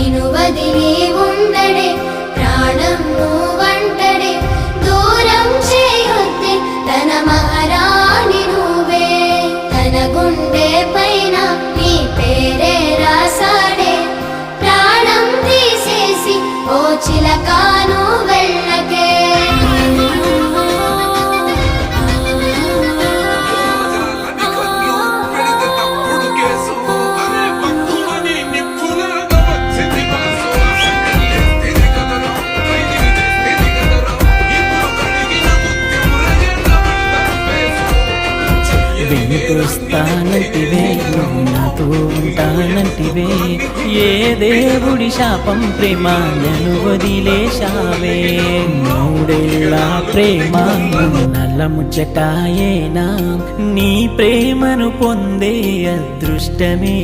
నిను వదిలి ఉండడే ప్రాణం నువ్వంటడే దూరం చేయొద్దే తన మహారాణి నువ్వే తన గుండె పైన నీ పేరే రాసాడే ప్రాణం తీసేసి ఓ చిలకాను వెళ్ళకే వెనుకొస్తానంటివే నువ్వు నాతో ఉంటానంటివే ఏ దేవుడి శాపం ప్రేమ నన్ను వదిలేశావే మూడేళ్ళ ప్రేమ నల్ల ముచ్చటాయేనా నీ ప్రేమను పొందే అదృష్టమే